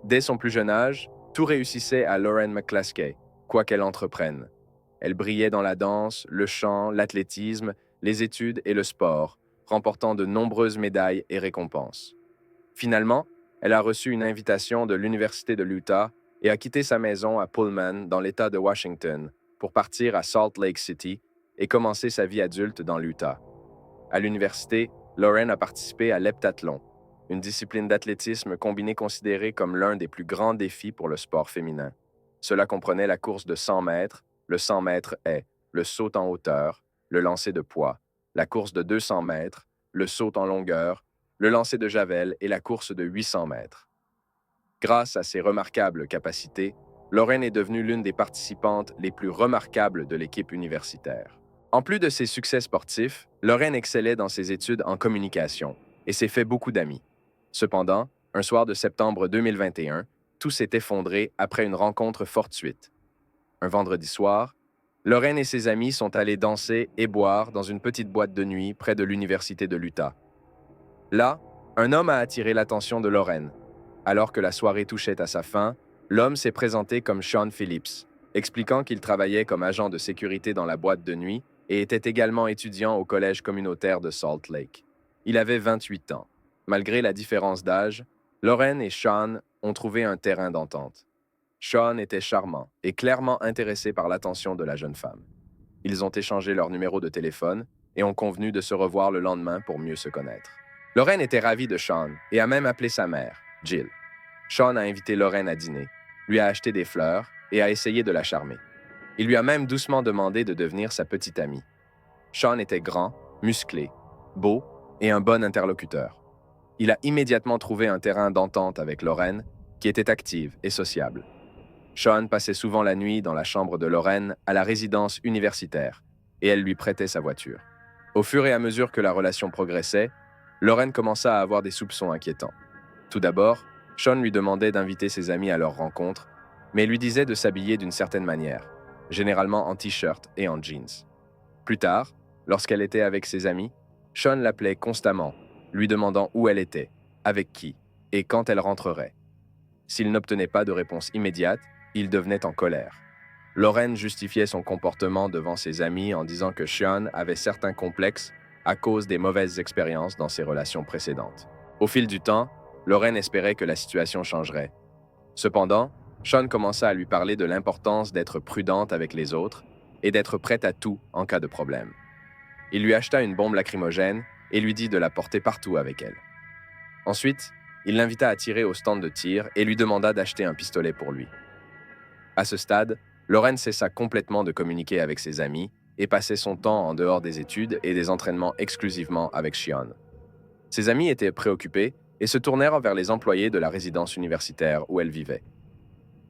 Dès son plus jeune âge, tout réussissait à Lauren McCluskey, quoi qu'elle entreprenne. Elle brillait dans la danse, le chant, l'athlétisme, les études et le sport, remportant de nombreuses médailles et récompenses. Finalement, elle a reçu une invitation de l'Université de l'Utah et a quitté sa maison à Pullman, dans l'État de Washington, pour partir à Salt Lake City et commencer sa vie adulte dans l'Utah. À l'université, Lauren a participé à l'heptathlon, une discipline d'athlétisme combinée considérée comme l'un des plus grands défis pour le sport féminin. Cela comprenait la course de 100 mètres, le 100 mètres haies, le saut en hauteur, le lancer de poids, la course de 200 mètres, le saut en longueur, le lancer de javel et la course de 800 mètres. Grâce à ses remarquables capacités, Lauren est devenue l'une des participantes les plus remarquables de l'équipe universitaire. En plus de ses succès sportifs, Lauren excellait dans ses études en communication et s'est fait beaucoup d'amis. Cependant, un soir de septembre 2021, tout s'est effondré après une rencontre fortuite. Un vendredi soir, Lauren et ses amis sont allés danser et boire dans une petite boîte de nuit près de l'Université de l'Utah. Là, un homme a attiré l'attention de Lauren. Alors que la soirée touchait à sa fin, l'homme s'est présenté comme Sean Phillips, expliquant qu'il travaillait comme agent de sécurité dans la boîte de nuit et était également étudiant au collège communautaire de Salt Lake. Il avait 28 ans. Malgré la différence d'âge, Lauren et Sean ont trouvé un terrain d'entente. Sean était charmant et clairement intéressé par l'attention de la jeune femme. Ils ont échangé leur numéro de téléphone et ont convenu de se revoir le lendemain pour mieux se connaître. Lauren était ravie de Sean et a même appelé sa mère, Jill. Sean a invité Lauren à dîner, lui a acheté des fleurs et a essayé de la charmer. Il lui a même doucement demandé de devenir sa petite amie. Sean était grand, musclé, beau et un bon interlocuteur. Il a immédiatement trouvé un terrain d'entente avec Lauren, qui était active et sociable. Sean passait souvent la nuit dans la chambre de Lauren à la résidence universitaire, et elle lui prêtait sa voiture. Au fur et à mesure que la relation progressait, Lauren commença à avoir des soupçons inquiétants. Tout d'abord, Sean lui demandait d'inviter ses amis à leur rencontre, mais lui disait de s'habiller d'une certaine manière, généralement en t-shirt et en jeans. Plus tard, lorsqu'elle était avec ses amis, Sean l'appelait constamment, lui demandant où elle était, avec qui et quand elle rentrerait. S'il n'obtenait pas de réponse immédiate, il devenait en colère. Lauren justifiait son comportement devant ses amis en disant que Sean avait certains complexes à cause des mauvaises expériences dans ses relations précédentes. Au fil du temps, Lauren espérait que la situation changerait. Cependant, Sean commença à lui parler de l'importance d'être prudente avec les autres et d'être prête à tout en cas de problème. Il lui acheta une bombe lacrymogène et lui dit de la porter partout avec elle. Ensuite, il l'invita à tirer au stand de tir et lui demanda d'acheter un pistolet pour lui. À ce stade, Lauren cessa complètement de communiquer avec ses amis et passait son temps en dehors des études et des entraînements exclusivement avec Sean. Ses amis étaient préoccupés et se tournèrent vers les employés de la résidence universitaire où elle vivait.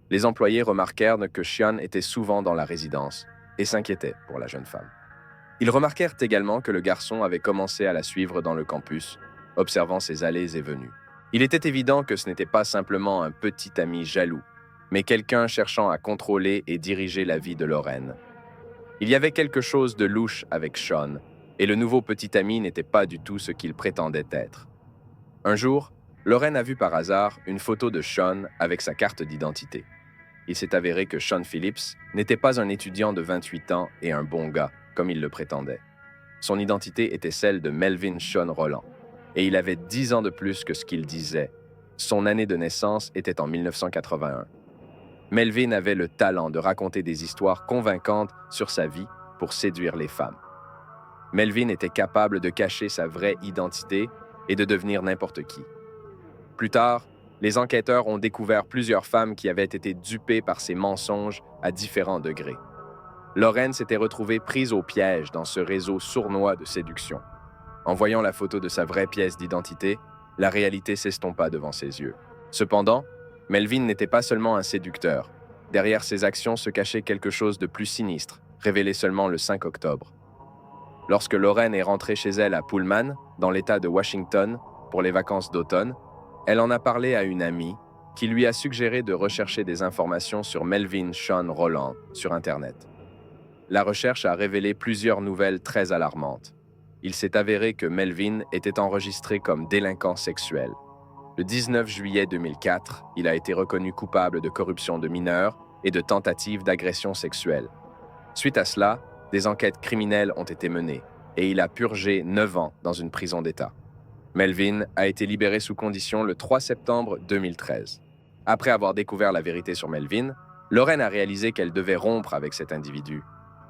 Les employés remarquèrent que Sean était souvent dans la résidence et s'inquiétaient pour la jeune femme. Ils remarquèrent également que le garçon avait commencé à la suivre dans le campus, observant ses allées et venues. Il était évident que ce n'était pas simplement un petit ami jaloux, mais quelqu'un cherchant à contrôler et diriger la vie de Lauren. Il y avait quelque chose de louche avec Sean, et le nouveau petit ami n'était pas du tout ce qu'il prétendait être. Un jour, Lauren a vu par hasard une photo de Sean avec sa carte d'identité. Il s'est avéré que Sean Phillips n'était pas un étudiant de 28 ans et un bon gars, comme il le prétendait. Son identité était celle de Melvin Sean Roland, et il avait 10 ans de plus que ce qu'il disait. Son année de naissance était en 1981. Melvin avait le talent de raconter des histoires convaincantes sur sa vie pour séduire les femmes. Melvin était capable de cacher sa vraie identité et de devenir n'importe qui. Plus tard, les enquêteurs ont découvert plusieurs femmes qui avaient été dupées par ses mensonges à différents degrés. Lauren s'était retrouvée prise au piège dans ce réseau sournois de séduction. En voyant la photo de sa vraie pièce d'identité, la réalité s'estompa devant ses yeux. Cependant, Melvin n'était pas seulement un séducteur. Derrière ses actions se cachait quelque chose de plus sinistre, révélé seulement le 5 octobre. Lorsque Lauren est rentrée chez elle à Pullman, dans l'État de Washington, pour les vacances d'automne, elle en a parlé à une amie qui lui a suggéré de rechercher des informations sur Melvin Sean Roland sur Internet. La recherche a révélé plusieurs nouvelles très alarmantes. Il s'est avéré que Melvin était enregistré comme délinquant sexuel. Le 19 juillet 2004, il a été reconnu coupable de corruption de mineurs et de tentative d'agression sexuelle. Suite à cela, des enquêtes criminelles ont été menées et il a purgé 9 ans dans une prison d'État. Melvin a été libéré sous condition le 3 septembre 2013. Après avoir découvert la vérité sur Melvin, Lauren a réalisé qu'elle devait rompre avec cet individu.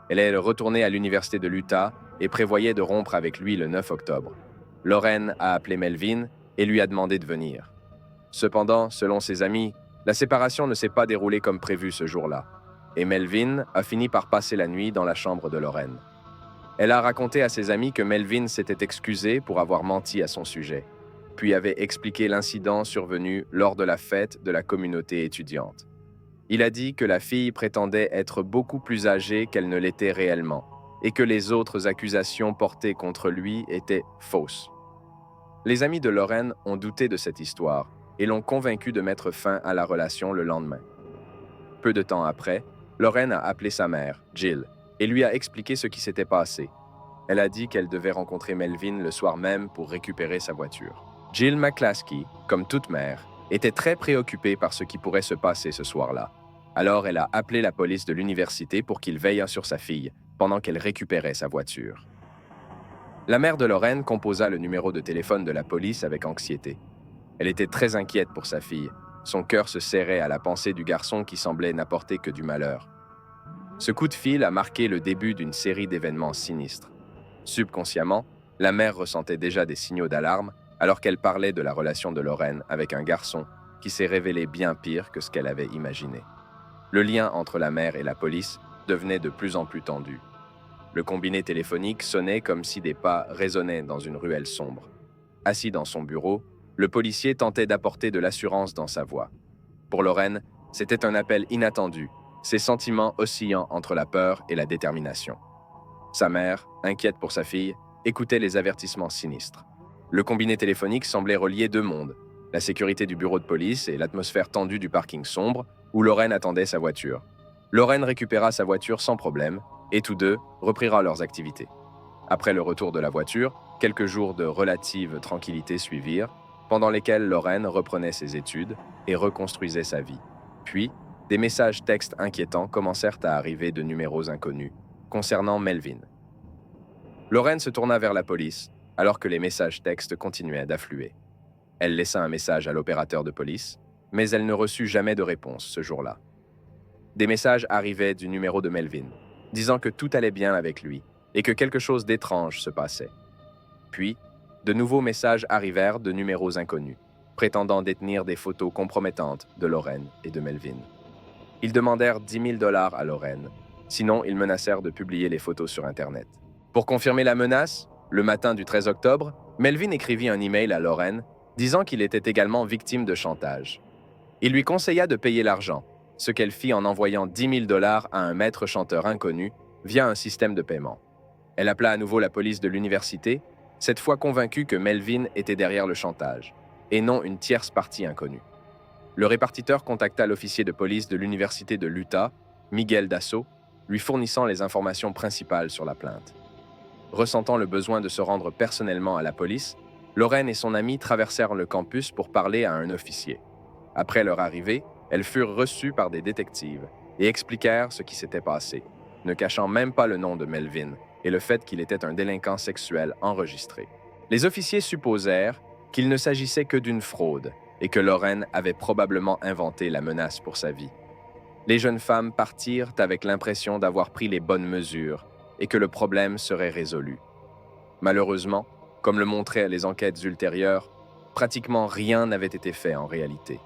Elle est retournée à l'université de l'Utah et prévoyait de rompre avec lui le 9 octobre. Lauren a appelé Melvin et lui a demandé de venir. Cependant, selon ses amis, la séparation ne s'est pas déroulée comme prévu ce jour-là, et Melvin a fini par passer la nuit dans la chambre de Lauren. Elle a raconté à ses amis que Melvin s'était excusé pour avoir menti à son sujet, puis avait expliqué l'incident survenu lors de la fête de la communauté étudiante. Il a dit que la fille prétendait être beaucoup plus âgée qu'elle ne l'était réellement, et que les autres accusations portées contre lui étaient fausses. Les amis de Lauren ont douté de cette histoire et l'ont convaincu de mettre fin à la relation le lendemain. Peu de temps après, Lauren a appelé sa mère, Jill, et lui a expliqué ce qui s'était passé. Elle a dit qu'elle devait rencontrer Melvin le soir même pour récupérer sa voiture. Jill McClaskey, comme toute mère, était très préoccupée par ce qui pourrait se passer ce soir-là. Alors elle a appelé la police de l'université pour qu'ils veillent sur sa fille pendant qu'elle récupérait sa voiture. La mère de Lauren composa le numéro de téléphone de la police avec anxiété. Elle était très inquiète pour sa fille. Son cœur se serrait à la pensée du garçon qui semblait n'apporter que du malheur. Ce coup de fil a marqué le début d'une série d'événements sinistres. Subconsciemment, la mère ressentait déjà des signaux d'alarme alors qu'elle parlait de la relation de Lauren avec un garçon qui s'est révélé bien pire que ce qu'elle avait imaginé. Le lien entre la mère et la police devenait de plus en plus tendu. Le combiné téléphonique sonnait comme si des pas résonnaient dans une ruelle sombre. Assis dans son bureau, le policier tentait d'apporter de l'assurance dans sa voix. Pour Lauren, c'était un appel inattendu, ses sentiments oscillant entre la peur et la détermination. Sa mère, inquiète pour sa fille, écoutait les avertissements sinistres. Le combiné téléphonique semblait relier deux mondes, la sécurité du bureau de police et l'atmosphère tendue du parking sombre où Lauren attendait sa voiture. Lauren récupéra sa voiture sans problème et tous deux reprirent leurs activités. Après le retour de la voiture, quelques jours de relative tranquillité suivirent, pendant lesquels Lauren reprenait ses études et reconstruisait sa vie. Puis, des messages textes inquiétants commencèrent à arriver de numéros inconnus, concernant Melvin. Lauren se tourna vers la police, alors que les messages textes continuaient d'affluer. Elle laissa un message à l'opérateur de police, mais elle ne reçut jamais de réponse ce jour-là. Des messages arrivaient du numéro de Melvin, disant que tout allait bien avec lui et que quelque chose d'étrange se passait. Puis, de nouveaux messages arrivèrent de numéros inconnus, prétendant détenir des photos compromettantes de Lauren et de Melvin. Ils demandèrent 10 000 $ à Lauren, sinon ils menacèrent de publier les photos sur Internet. Pour confirmer la menace, le matin du 13 octobre, Melvin écrivit un email à Lauren disant qu'il était également victime de chantage. Il lui conseilla de payer l'argent, ce qu'elle fit en envoyant 10 000 $ à un maître chanteur inconnu via un système de paiement. Elle appela à nouveau la police de l'université, cette fois convaincue que Melvin était derrière le chantage, et non une tierce partie inconnue. Le répartiteur contacta l'officier de police de l'université de l'Utah, Miguel Dasso, lui fournissant les informations principales sur la plainte. Ressentant le besoin de se rendre personnellement à la police, Lauren et son amie traversèrent le campus pour parler à un officier. Après leur arrivée, elles furent reçues par des détectives et expliquèrent ce qui s'était passé, ne cachant même pas le nom de Melvin et le fait qu'il était un délinquant sexuel enregistré. Les officiers supposèrent qu'il ne s'agissait que d'une fraude et que Lauren avait probablement inventé la menace pour sa vie. Les jeunes femmes partirent avec l'impression d'avoir pris les bonnes mesures et que le problème serait résolu. Malheureusement, comme le montraient les enquêtes ultérieures, pratiquement rien n'avait été fait en réalité.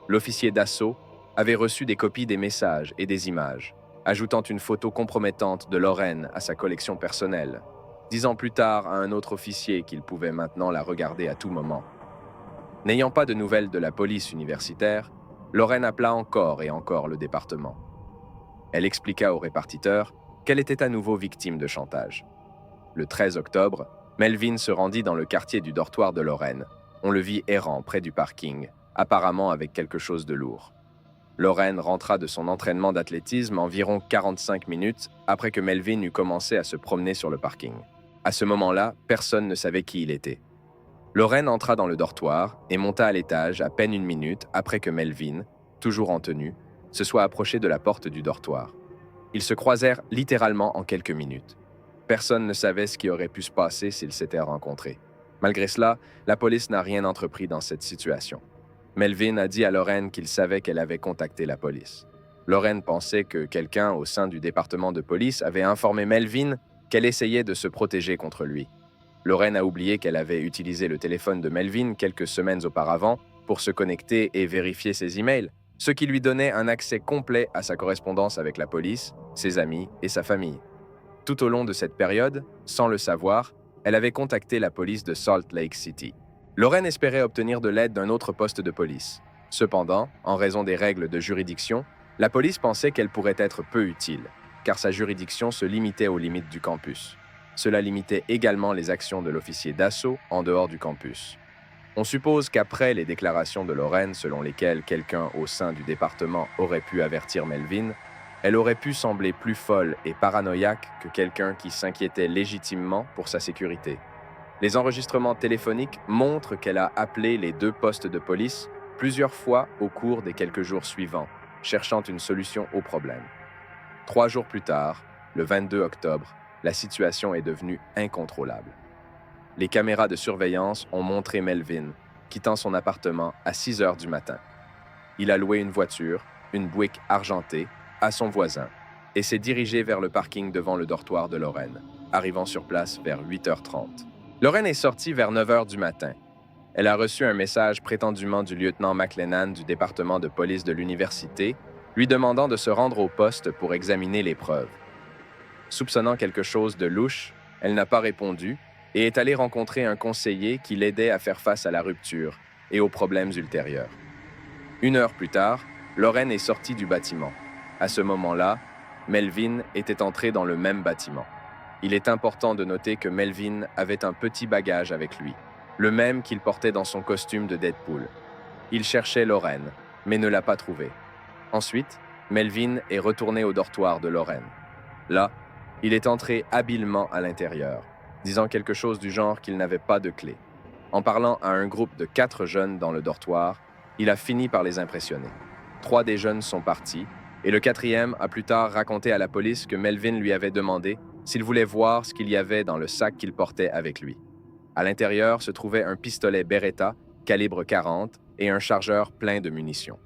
L'officier d'assaut avait reçu des copies des messages et des images, ajoutant une photo compromettante de Lauren à sa collection personnelle, disant plus tard à un autre officier qu'il pouvait maintenant la regarder à tout moment. N'ayant pas de nouvelles de la police universitaire, Lauren appela encore et encore le département. Elle expliqua au répartiteur qu'elle était à nouveau victime de chantage. Le 13 octobre, Melvin se rendit dans le quartier du dortoir de Lauren. On le vit errant près du parking, apparemment avec quelque chose de lourd. Lauren rentra de son entraînement d'athlétisme environ 45 minutes après que Melvin eut commencé à se promener sur le parking. À ce moment-là, personne ne savait qui il était. Lorraine entra dans le dortoir et monta à l'étage à peine une minute après que Melvin, toujours en tenue, se soit approché de la porte du dortoir. Ils se croisèrent littéralement en quelques minutes. Personne ne savait ce qui aurait pu se passer s'ils s'étaient rencontrés. Malgré cela, la police n'a rien entrepris dans cette situation. Melvin a dit à Lorraine qu'il savait qu'elle avait contacté la police. Lorraine pensait que quelqu'un au sein du département de police avait informé Melvin qu'elle essayait de se protéger contre lui. Lorraine a oublié qu'elle avait utilisé le téléphone de Melvin quelques semaines auparavant pour se connecter et vérifier ses emails, ce qui lui donnait un accès complet à sa correspondance avec la police, ses amis et sa famille. Tout au long de cette période, sans le savoir, elle avait contacté la police de Salt Lake City. Lorraine espérait obtenir de l'aide d'un autre poste de police. Cependant, en raison des règles de juridiction, la police pensait qu'elle pourrait être peu utile, car sa juridiction se limitait aux limites du campus. Cela limitait également les actions de l'officier d'assaut en dehors du campus. On suppose qu'après les déclarations de Lorraine selon lesquelles quelqu'un au sein du département aurait pu avertir Melvin, elle aurait pu sembler plus folle et paranoïaque que quelqu'un qui s'inquiétait légitimement pour sa sécurité. Les enregistrements téléphoniques montrent qu'elle a appelé les 2 postes de police plusieurs fois au cours des quelques jours suivants, cherchant une solution au problème. 3 jours plus tard, le 22 octobre, la situation est devenue incontrôlable. Les caméras de surveillance ont montré Melvin quittant son appartement à 6 heures du matin. Il a loué une voiture, une Buick argentée, à son voisin et s'est dirigé vers le parking devant le dortoir de Lorraine, arrivant sur place vers 8h30. Lorraine est sortie vers 9h du matin. Elle a reçu un message prétendument du lieutenant McLennan du département de police de l'université, lui demandant de se rendre au poste pour examiner les preuves. Soupçonnant quelque chose de louche, elle n'a pas répondu et est allée rencontrer un conseiller qui l'aidait à faire face à la rupture et aux problèmes ultérieurs. 1 heure plus tard, Lorraine est sortie du bâtiment. À ce moment-là, Melvin était entré dans le même bâtiment. Il est important de noter que Melvin avait un petit bagage avec lui, le même qu'il portait dans son costume de Deadpool. Il cherchait Lorraine, mais ne l'a pas trouvée. Ensuite, Melvin est retourné au dortoir de Lorraine. Là, il est entré habilement à l'intérieur, disant quelque chose du genre qu'il n'avait pas de clé. En parlant à un groupe de 4 jeunes dans le dortoir, il a fini par les impressionner. 3 des jeunes sont partis, et le 4e a plus tard raconté à la police que Melvin lui avait demandé s'il voulait voir ce qu'il y avait dans le sac qu'il portait avec lui. À l'intérieur se trouvait un pistolet Beretta, calibre 40, et un chargeur plein de munitions.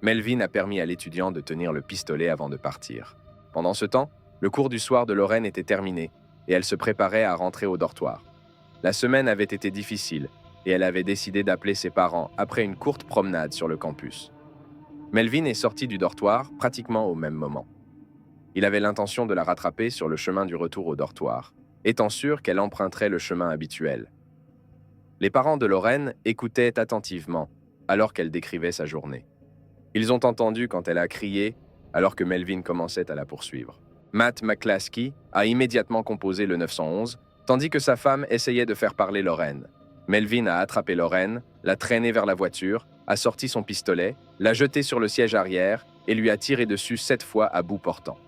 Melvin a permis à l'étudiant de tenir le pistolet avant de partir. Pendant ce temps, le cours du soir de Lorraine était terminé, et elle se préparait à rentrer au dortoir. La semaine avait été difficile, et elle avait décidé d'appeler ses parents après une courte promenade sur le campus. Melvin est sorti du dortoir pratiquement au même moment. Il avait l'intention de la rattraper sur le chemin du retour au dortoir, étant sûr qu'elle emprunterait le chemin habituel. Les parents de Lorraine écoutaient attentivement alors qu'elle décrivait sa journée. Ils ont entendu quand elle a crié alors que Melvin commençait à la poursuivre. Matt McClaskey a immédiatement composé le 911, tandis que sa femme essayait de faire parler Lorraine. Melvin a attrapé Lorraine, l'a traînée vers la voiture, a sorti son pistolet, l'a jeté sur le siège arrière et lui a tiré dessus 7 fois à bout portant.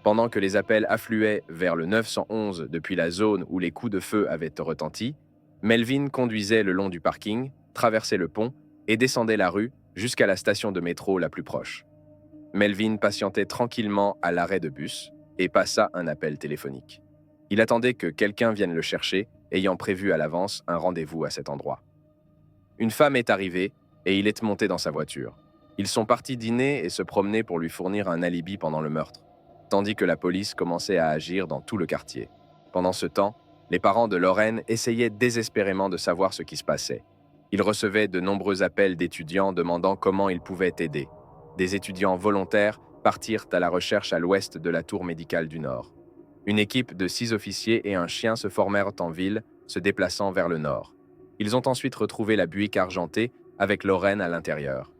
Pendant que les appels affluaient vers le 911 depuis la zone où les coups de feu avaient retenti, Melvin conduisait le long du parking, traversait le pont et descendait la rue jusqu'à la station de métro la plus proche. Melvin patientait tranquillement à l'arrêt de bus et passa un appel téléphonique. Il attendait que quelqu'un vienne le chercher, ayant prévu à l'avance un rendez-vous à cet endroit. Une femme est arrivée et il est monté dans sa voiture. Ils sont partis dîner et se promener pour lui fournir un alibi pendant le meurtre, tandis que la police commençait à agir dans tout le quartier. Pendant ce temps, les parents de Lorraine essayaient désespérément de savoir ce qui se passait. Ils recevaient de nombreux appels d'étudiants demandant comment ils pouvaient aider. Des étudiants volontaires partirent à la recherche à l'ouest de la tour médicale du Nord. Une équipe de 6 officiers et un chien se formèrent en ville, se déplaçant vers le nord. Ils ont ensuite retrouvé la Buick argentée avec Lorraine à l'intérieur.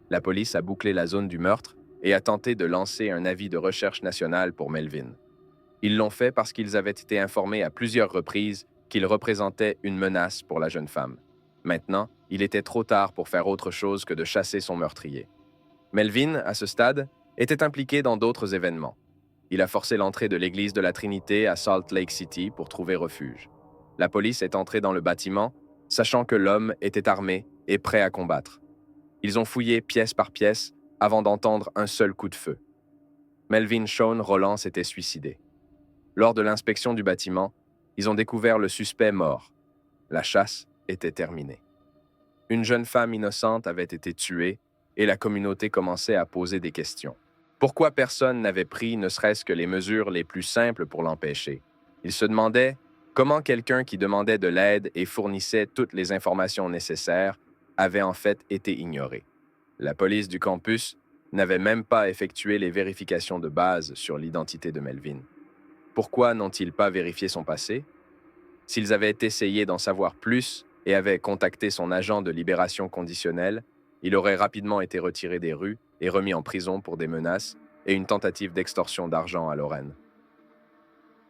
La police a bouclé la zone du meurtre et a tenté de lancer un avis de recherche nationale pour Melvin. Ils l'ont fait parce qu'ils avaient été informés à plusieurs reprises qu'il représentait une menace pour la jeune femme. Maintenant, il était trop tard pour faire autre chose que de chasser son meurtrier. Melvin, à ce stade, était impliqué dans d'autres événements. Il a forcé l'entrée de l'église de la Trinité à Salt Lake City pour trouver refuge. La police est entrée dans le bâtiment, sachant que l'homme était armé et prêt à combattre. Ils ont fouillé pièce par pièce avant d'entendre un seul coup de feu. Melvin Sean Rolland s'était suicidé. Lors de l'inspection du bâtiment, ils ont découvert le suspect mort. La chasse était terminée. Une jeune femme innocente avait été tuée et la communauté commençait à poser des questions. Pourquoi personne n'avait pris ne serait-ce que les mesures les plus simples pour l'empêcher? Ils se demandaient comment quelqu'un qui demandait de l'aide et fournissait toutes les informations nécessaires avait en fait été ignoré. La police du campus n'avait même pas effectué les vérifications de base sur l'identité de Melvin. Pourquoi n'ont-ils pas vérifié son passé? S'ils avaient essayé d'en savoir plus et avaient contacté son agent de libération conditionnelle, il aurait rapidement été retiré des rues et remis en prison pour des menaces et une tentative d'extorsion d'argent à Lorraine.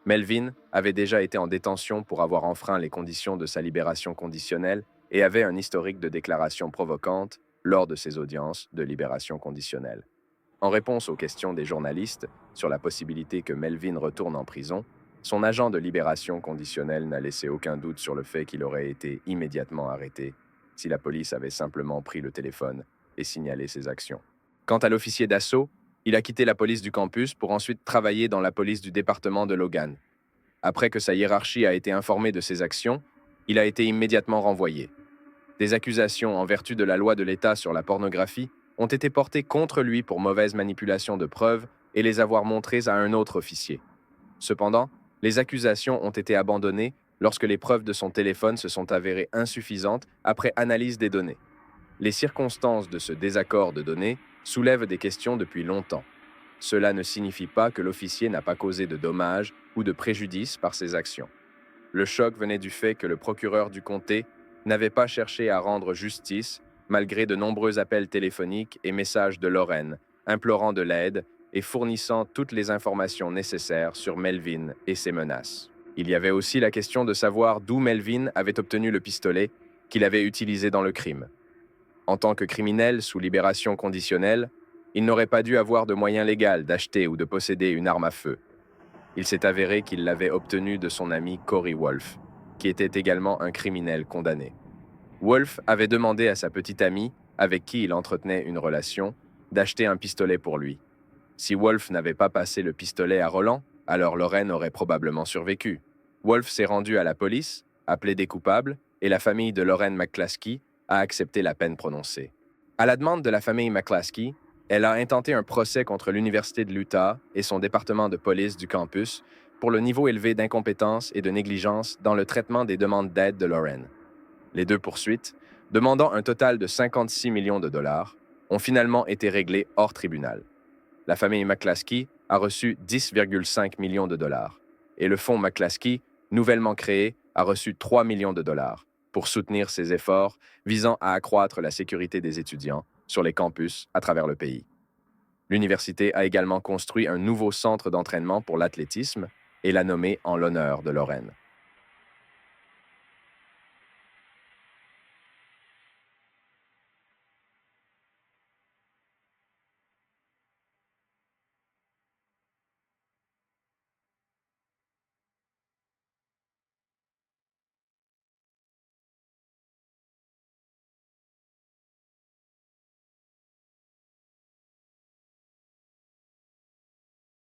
Melvin avait déjà été en détention pour avoir enfreint les conditions de sa libération conditionnelle et avait un historique de déclarations provocantes lors de ses audiences de libération conditionnelle. En réponse aux questions des journalistes sur la possibilité que Melvin retourne en prison, son agent de libération conditionnelle n'a laissé aucun doute sur le fait qu'il aurait été immédiatement arrêté si la police avait simplement pris le téléphone et signalé ses actions. Quant à l'officier d'assaut, il a quitté la police du campus pour ensuite travailler dans la police du département de Logan. Après que sa hiérarchie a été informée de ses actions, il a été immédiatement renvoyé. Des accusations en vertu de la loi de l'État sur la pornographie ont été portées contre lui pour mauvaise manipulation de preuves et les avoir montrées à un autre officier. Cependant, les accusations ont été abandonnées lorsque les preuves de son téléphone se sont avérées insuffisantes après analyse des données. Les circonstances de ce désaccord de données soulèvent des questions depuis longtemps. Cela ne signifie pas que l'officier n'a pas causé de dommages ou de préjudice par ses actions. Le choc venait du fait que le procureur du comté n'avait pas cherché à rendre justice malgré de nombreux appels téléphoniques et messages de Lorraine, implorant de l'aide et fournissant toutes les informations nécessaires sur Melvin et ses menaces. Il y avait aussi la question de savoir d'où Melvin avait obtenu le pistolet qu'il avait utilisé dans le crime. En tant que criminel sous libération conditionnelle, il n'aurait pas dû avoir de moyen légal d'acheter ou de posséder une arme à feu. Il s'est avéré qu'il l'avait obtenue de son ami Corey Wolf, qui était également un criminel condamné. Wolf avait demandé à sa petite amie, avec qui il entretenait une relation, d'acheter un pistolet pour lui. Si Wolf n'avait pas passé le pistolet à Rolland, alors Lorraine aurait probablement survécu. Wolf s'est rendu à la police, a plaidé coupable, et la famille de Lorraine McClaskey a accepté la peine prononcée. À la demande de la famille McClaskey, elle a intenté un procès contre l'Université de l'Utah et son département de police du campus pour le niveau élevé d'incompétence et de négligence dans le traitement des demandes d'aide de Lorraine. Les deux poursuites, demandant un total de 56 millions de dollars, ont finalement été réglées hors tribunal. La famille McClaskey a reçu 10,5 millions de dollars et le fonds McClaskey, nouvellement créé, a reçu 3 millions de dollars pour soutenir ses efforts visant à accroître la sécurité des étudiants sur les campus à travers le pays. L'université a également construit un nouveau centre d'entraînement pour l'athlétisme et l'a nommé en l'honneur de Lorraine.